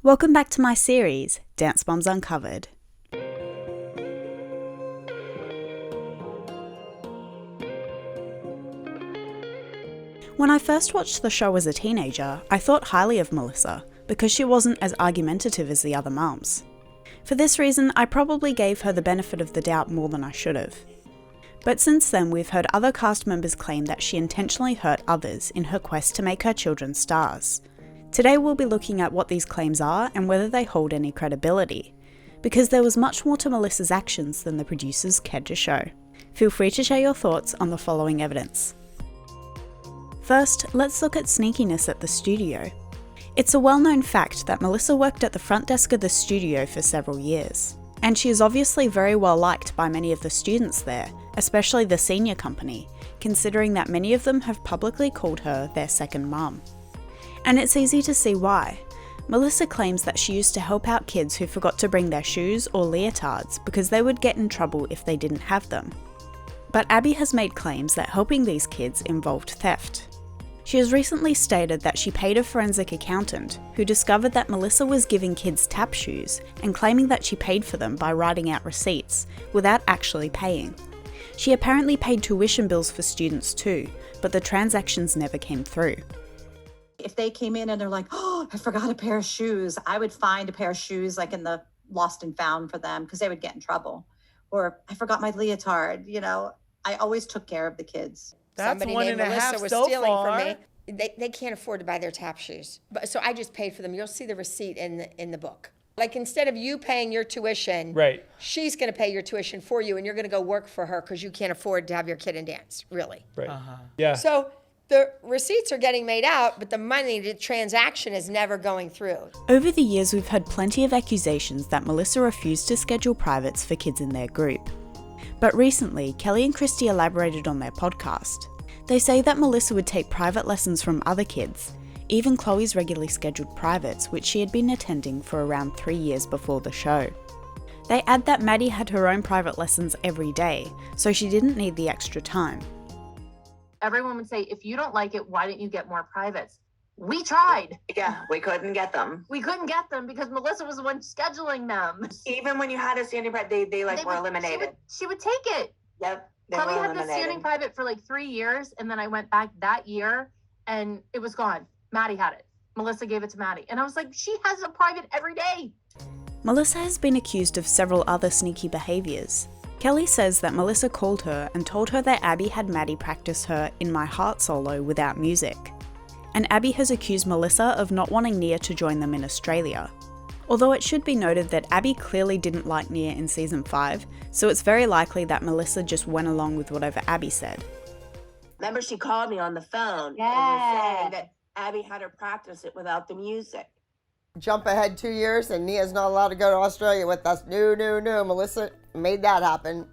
Welcome back to my series, Dance Bombs Uncovered. When I first watched the show as a teenager, I thought highly of Melissa because she wasn't as argumentative as the other mums. For this reason, I probably gave her the benefit of the doubt more than I should have. But since then, we've heard other cast members claim that she intentionally hurt others in her quest to make her children stars. Today we'll be looking at what these claims are and whether they hold any credibility, because there was much more to Melissa's actions than the producers cared to show. Feel free to share your thoughts on the following evidence. First, let's look at sneakiness at the studio. It's a well-known fact that Melissa worked at the front desk of the studio for several years, and she is obviously very well liked by many of the students there, especially the senior company, considering that many of them have publicly called her their second mum. And it's easy to see why. Melissa claims that she used to help out kids who forgot to bring their shoes or leotards because they would get in trouble if they didn't have them. But Abby has made claims that helping these kids involved theft. She has recently stated that she paid a forensic accountant who discovered that Melissa was giving kids tap shoes and claiming that she paid for them by writing out receipts without actually paying. She apparently paid tuition bills for students too, but the transactions never came through. If they came in and they're like, oh, I forgot a pair of shoes, I would find a pair of shoes like in the lost and found for them because they would get in trouble. Or I forgot my leotard, I always took care of the kids. That's Somebody one named and a half Melissa was so stealing far. from me. They can't afford to buy their tap shoes. So I just paid for them. You'll see the receipt in the book. Like instead of you paying your tuition, Right. she's going to pay your tuition for you and you're going to go work for her because you can't afford to have your kid in dance, really. Right. Yeah. So the receipts are getting made out, but the money, the transaction is never going through. Over the years, we've had plenty of accusations that Melissa refused to schedule privates for kids in their group. But recently, Kelly and Christi elaborated on their podcast. They say that Melissa would take private lessons from other kids, even Chloe's regularly scheduled privates, which she had been attending for around 3 years before the show. They add that Maddie had her own private lessons every day, so she didn't need the extra time. Everyone would say, if you don't like it, why didn't you get more privates? We tried. Yeah, we couldn't get them. We couldn't get them because Melissa was the one scheduling them. Even when you had a standing private, they were eliminated. She would take it. Yep, they Chloe were had eliminated. the standing private for like 3 years, and then I went back that year, and it was gone. Maddie had it. Melissa gave it to Maddie. And I was like, she has a private every day. Melissa has been accused of several other sneaky behaviours. Kelly says that Melissa called her and told her that Abby had Maddie practice her In My Heart solo without music. And Abby has accused Melissa of not wanting Nia to join them in Australia. Although it should be noted that Abby clearly didn't like Nia in season 5, so it's very likely that Melissa just went along with whatever Abby said. Remember, she called me on the phone and was saying that Abby had her practice it without the music. Jump ahead 2 years and Nia's not allowed to go to Australia with us. No. Melissa made that happen.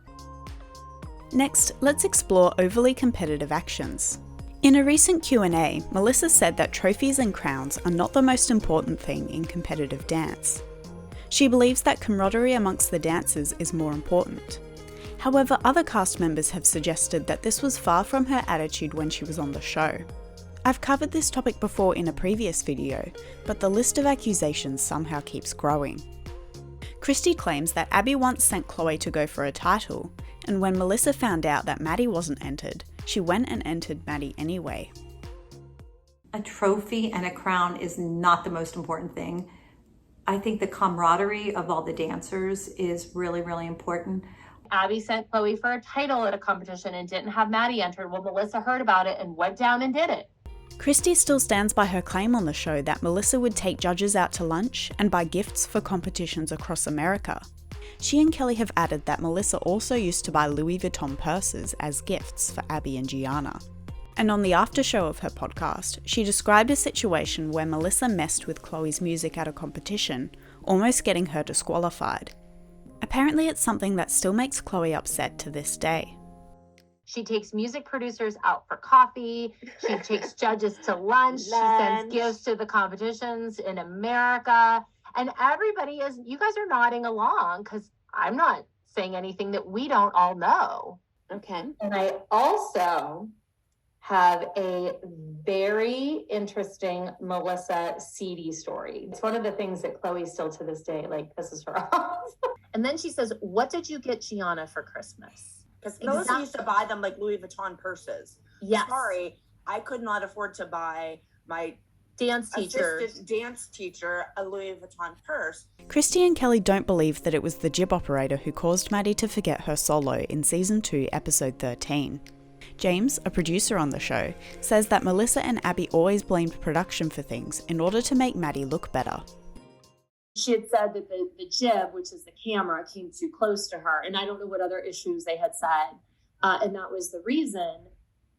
Next, let's explore overly competitive actions. In a recent Q&A, Melissa said that trophies and crowns are not the most important thing in competitive dance. She believes that camaraderie amongst the dancers is more important. However, other cast members have suggested that this was far from her attitude when she was on the show. I've covered this topic before in a previous video, but the list of accusations somehow keeps growing. Christi claims that Abby once sent Chloe to go for a title, and when Melissa found out that Maddie wasn't entered, she went and entered Maddie anyway. A trophy and a crown is not the most important thing. I think the camaraderie of all the dancers is really, really important. Abby sent Chloe for a title at a competition and didn't have Maddie entered. Well, Melissa heard about it and went down and did it. Christi still stands by her claim on the show that Melissa would take judges out to lunch and buy gifts for competitions across America. She and Kelly have added that Melissa also used to buy Louis Vuitton purses as gifts for Abby and Gianna. And on the after show of her podcast, she described a situation where Melissa messed with Chloe's music at a competition, almost getting her disqualified. Apparently it's something that still makes Chloe upset to this day. She takes music producers out for coffee. She takes judges to lunch. She sends gifts to the competitions in America. And everybody you guys are nodding along because I'm not saying anything that we don't all know. Okay. And I also have a very interesting Melissa seedy story. It's one of the things that Chloe still to this day, like, pisses her off. And then she says, what did you get Gianna for Christmas? Because Melissa used to buy them like Louis Vuitton purses. Yes. Sorry, I could not afford to buy my dance teacher a Louis Vuitton purse. Christi and Kelly don't believe that it was the jib operator who caused Maddie to forget her solo in Season 2, Episode 13. James, a producer on the show, says that Melissa and Abby always blamed production for things in order to make Maddie look better. She had said that the jib, which is the camera, came too close to her. And I don't know what other issues they had said. And that was the reason.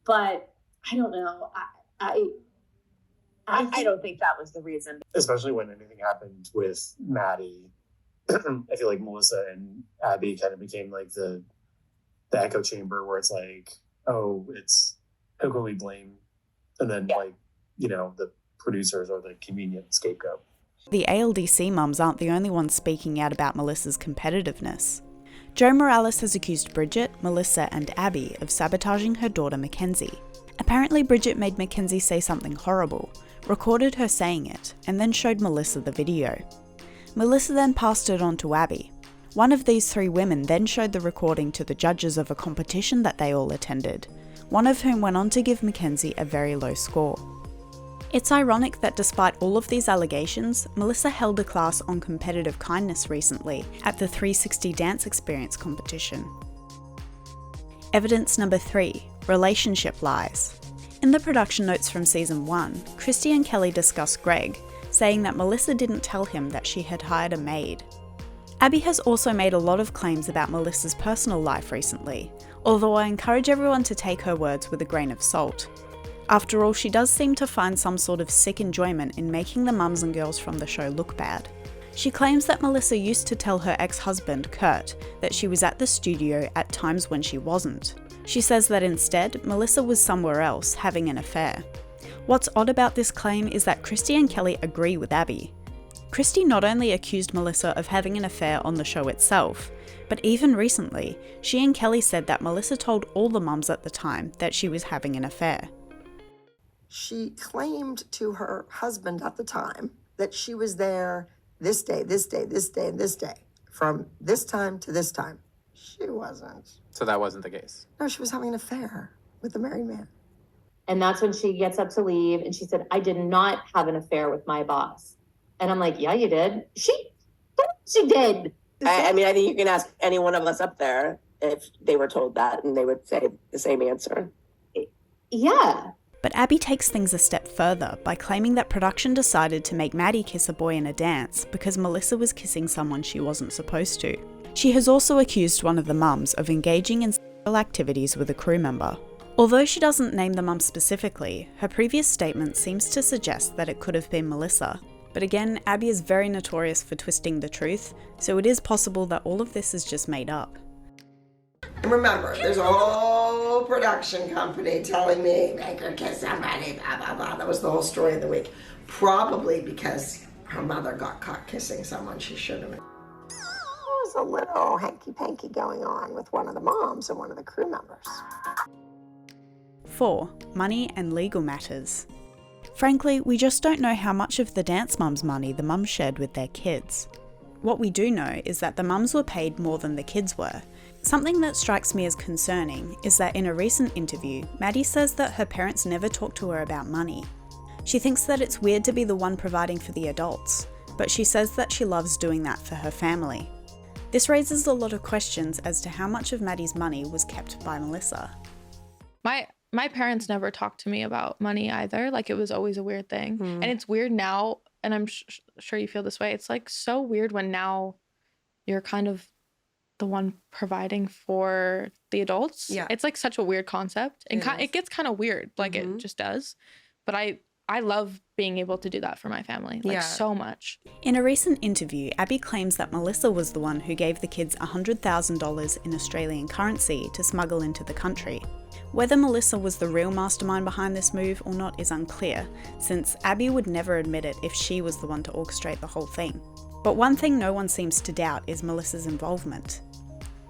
But I don't know. I don't think that was the reason. Especially when anything happened with Maddie. I feel like Melissa and Abby kind of became like the echo chamber where it's like, oh, it's who can we blame? And then the producers are the convenient scapegoat. The ALDC mums aren't the only ones speaking out about Melissa's competitiveness. Jo Morales has accused Bridget, Melissa and Abby of sabotaging her daughter Mackenzie. Apparently Bridget made Mackenzie say something horrible, recorded her saying it, and then showed Melissa the video. Melissa then passed it on to Abby. One of these three women then showed the recording to the judges of a competition that they all attended, one of whom went on to give Mackenzie a very low score. It's ironic that despite all of these allegations, Melissa held a class on competitive kindness recently at the 360 Dance Experience competition. Evidence number 3, relationship lies. In the production notes from Season 1, Christi and Kelly discuss Greg, saying that Melissa didn't tell him that she had hired a maid. Abby has also made a lot of claims about Melissa's personal life recently, although I encourage everyone to take her words with a grain of salt. After all, she does seem to find some sort of sick enjoyment in making the mums and girls from the show look bad. She claims that Melissa used to tell her ex-husband, Kurt, that she was at the studio at times when she wasn't. She says that instead, Melissa was somewhere else, having an affair. What's odd about this claim is that Christi and Kelly agree with Abby. Christi not only accused Melissa of having an affair on the show itself, but even recently, she and Kelly said that Melissa told all the mums at the time that she was having an affair. She claimed to her husband at the time that she was there this day, this day, this day, and this day, from this time to this time. She wasn't. So that wasn't the case? No, she was having an affair with a married man. And that's when she gets up to leave and she said, I did not have an affair with my boss. And I'm like, yeah, you did. She did. I mean, I think you can ask any one of us up there if they were told that and they would say the same answer. Yeah. But Abby takes things a step further by claiming that production decided to make Maddie kiss a boy in a dance because Melissa was kissing someone she wasn't supposed to. She has also accused one of the mums of engaging in sexual activities with a crew member. Although she doesn't name the mum specifically, her previous statement seems to suggest that it could have been Melissa. But again, Abby is very notorious for twisting the truth, so it is possible that all of this is just made up. And remember, there's a whole production company telling me, make her kiss somebody, blah, blah, blah. That was the whole story of the week. Probably because her mother got caught kissing someone she shouldn't have. There was a little hanky-panky going on with one of the moms and one of the crew members. 4. Money and legal matters. Frankly, we just don't know how much of the dance mums' money the mums shared with their kids. What we do know is that the mums were paid more than the kids were. Something that strikes me as concerning is that in a recent interview, Maddie says that her parents never talked to her about money. She thinks that it's weird to be the one providing for the adults, but she says that she loves doing that for her family. This raises a lot of questions as to how much of Maddie's money was kept by Melissa. My parents never talked to me about money either. Like, it was always a weird thing. And it's weird now, and I'm sure you feel this way. It's like so weird when now you're kind of the one providing for the adults. Yeah. It's like such a weird concept. And it gets kind of weird. Like it just does. But I love being able to do that for my family, like so much. In a recent interview, Abby claims that Melissa was the one who gave the kids $100,000 in Australian currency to smuggle into the country. Whether Melissa was the real mastermind behind this move or not is unclear, since Abby would never admit it if she was the one to orchestrate the whole thing. But one thing no one seems to doubt is Melissa's involvement.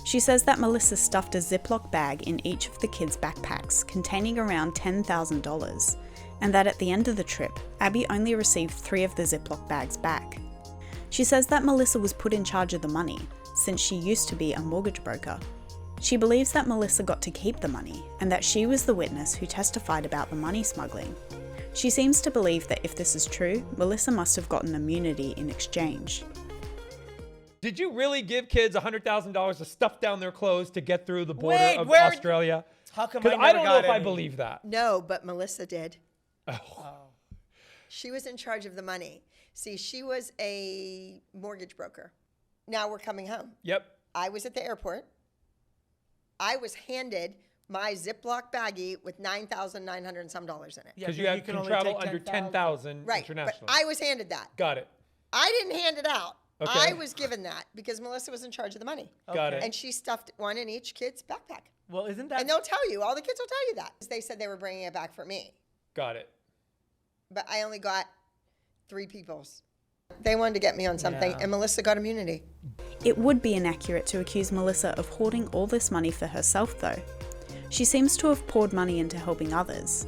She says that Melissa stuffed a Ziploc bag in each of the kids' backpacks containing around $10,000, and that at the end of the trip, Abby only received 3 of the Ziploc bags back. She says that Melissa was put in charge of the money, since she used to be a mortgage broker. She believes that Melissa got to keep the money, and that she was the witness who testified about the money smuggling. She seems to believe that if this is true, Melissa must have gotten immunity in exchange. Did you really give kids $100,000 to stuff down their clothes to get through the border of Australia? How come Because I don't know if I believe that. No, but Melissa did. Oh. She was in charge of the money. See, she was a mortgage broker. Now we're coming home. Yep. I was at the airport. I was handed my Ziploc baggie with $9,900 and some dollars in it. Because you can travel under 10,000 right, internationally. but I was handed that. Got it. I didn't hand it out. Okay. I was given that because Melissa was in charge of the money. Got it. And she stuffed one in each kid's backpack. Well, isn't that... And they'll tell you, all the kids will tell you that. They said they were bringing it back for me. Got it. But I only got 3 people's. They wanted to get me on something, and Melissa got immunity. It would be inaccurate to accuse Melissa of hoarding all this money for herself, though. She seems to have poured money into helping others.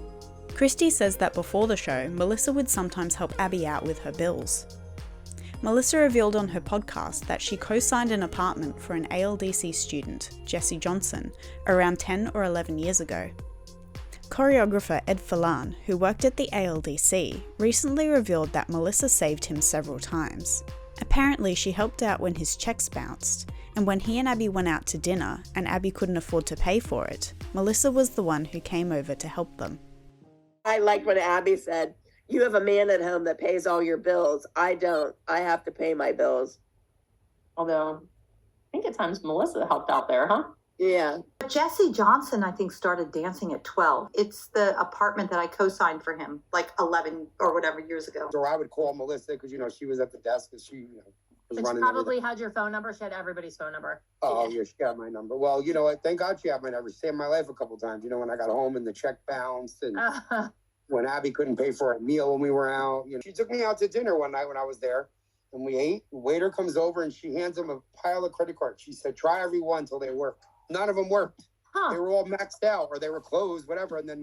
Christi says that before the show, Melissa would sometimes help Abby out with her bills. Melissa revealed on her podcast that she co-signed an apartment for an ALDC student, Jesse Johnson, around 10 or 11 years ago. Choreographer Ed Falan, who worked at the ALDC, recently revealed that Melissa saved him several times. Apparently, she helped out when his checks bounced, and when he and Abby went out to dinner and Abby couldn't afford to pay for it, Melissa was the one who came over to help them. I liked when Abby said, "You have a man at home that pays all your bills. I don't. I have to pay my bills." Although, I think at times Melissa helped out there, huh? Yeah. Jesse Johnson, I think, started dancing at 12. It's the apartment that I co-signed for him like 11 or whatever years ago. So I would call Melissa because, she was at the desk and she was But running she probably everything. had your phone number. She had everybody's phone number. Oh, yeah, she got my number. Well, thank God she had my number. She saved my life a couple times. When I got home and the check bounced and when Abby couldn't pay for a meal when we were out. She took me out to dinner one night when I was there and we ate. The waiter comes over and she hands him a pile of credit cards. She said, "Try every one till they work." None of them worked. They were all maxed out or they were closed, whatever. And then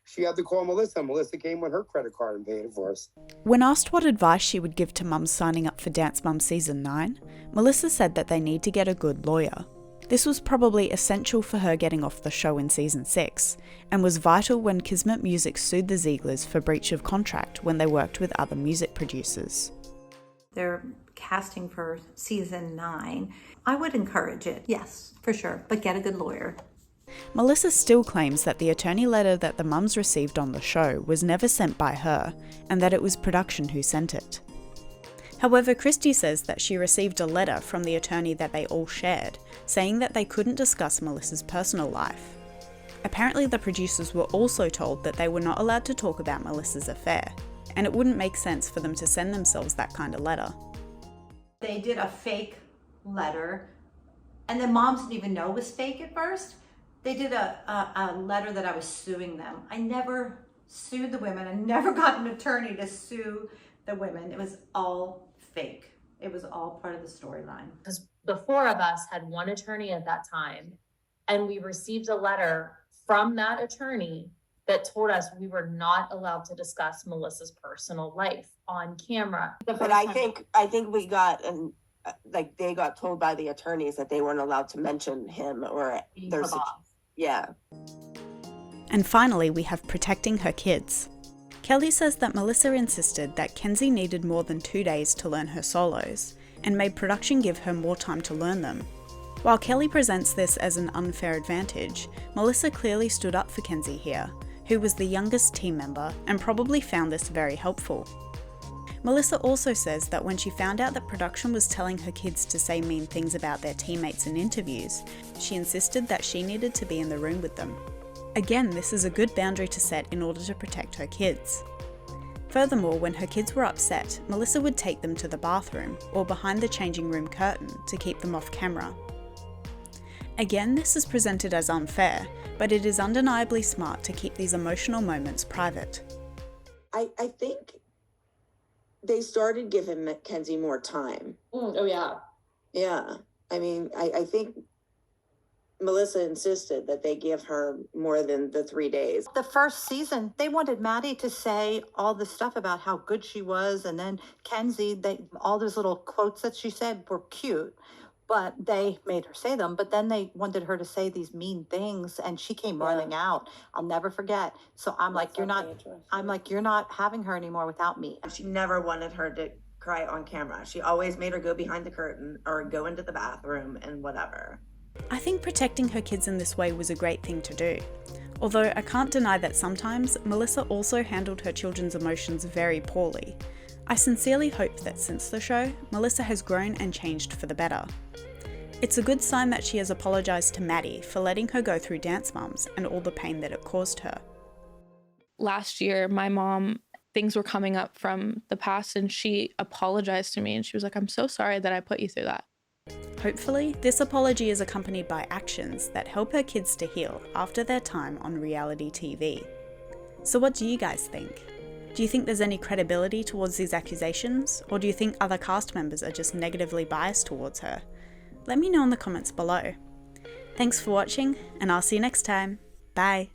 she had to call Melissa. Melissa came with her credit card and paid it for us. When asked what advice she would give to mums signing up for Dance Mum Season 9, Melissa said that they need to get a good lawyer. This was probably essential for her getting off the show in Season 6, and was vital when Kismet Music sued the Zieglers for breach of contract when they worked with other music producers. They're casting for Season 9. I would encourage it, yes, for sure, but get a good lawyer. Melissa still claims that the attorney letter that the mums received on the show was never sent by her, and that it was production who sent it. However, Christi says that she received a letter from the attorney that they all shared, saying that they couldn't discuss Melissa's personal life. Apparently the producers were also told that they were not allowed to talk about Melissa's affair, and it wouldn't make sense for them to send themselves that kind of letter. They did a fake letter, and the moms didn't even know it was fake at first. They did a letter that I was suing them. I never sued the women. I never got an attorney to sue the women. It was all fake. It was all part of the storyline. Because the 4 of us had one attorney at that time, and we received a letter from that attorney that told us we were not allowed to discuss Melissa's personal life on camera. But I think we got they got told by the attorneys that they weren't allowed to mention him or their yeah. And finally, we have protecting her kids. Kelly says that Melissa insisted that Kenzie needed more than 2 days to learn her solos, and made production give her more time to learn them. While Kelly presents this as an unfair advantage, Melissa clearly stood up for Kenzie here, who was the youngest team member and probably found this very helpful. Melissa also says that when she found out that production was telling her kids to say mean things about their teammates in interviews, she insisted that she needed to be in the room with them. Again, this is a good boundary to set in order to protect her kids. Furthermore, when her kids were upset, Melissa would take them to the bathroom or behind the changing room curtain to keep them off camera. Again, this is presented as unfair, but it is undeniably smart to keep these emotional moments private. I think they started giving Mackenzie more time. Oh, yeah. Yeah. I mean, I think Melissa insisted that they give her more than the 3 days. The first season, they wanted Maddie to say all the stuff about how good she was. And then Kenzie, all those little quotes that she said were cute, but they made her say them. But then they wanted her to say these mean things, and she came running out. I'll never forget. So I'm like, you're not having her anymore without me. She never wanted her to cry on camera. She always made her go behind the curtain or go into the bathroom and whatever. I think protecting her kids in this way was a great thing to do. Although I can't deny that sometimes Melissa also handled her children's emotions very poorly. I sincerely hope that since the show, Melissa has grown and changed for the better. It's a good sign that she has apologised to Maddie for letting her go through Dance Moms and all the pain that it caused her. Last year, my mom, things were coming up from the past, and she apologized to me, and she was like, I'm so sorry that I put you through that. Hopefully, this apology is accompanied by actions that help her kids to heal after their time on reality TV. So what do you guys think? Do you think there's any credibility towards these accusations, or do you think other cast members are just negatively biased towards her? Let me know in the comments below. Thanks for watching, and I'll see you next time. Bye!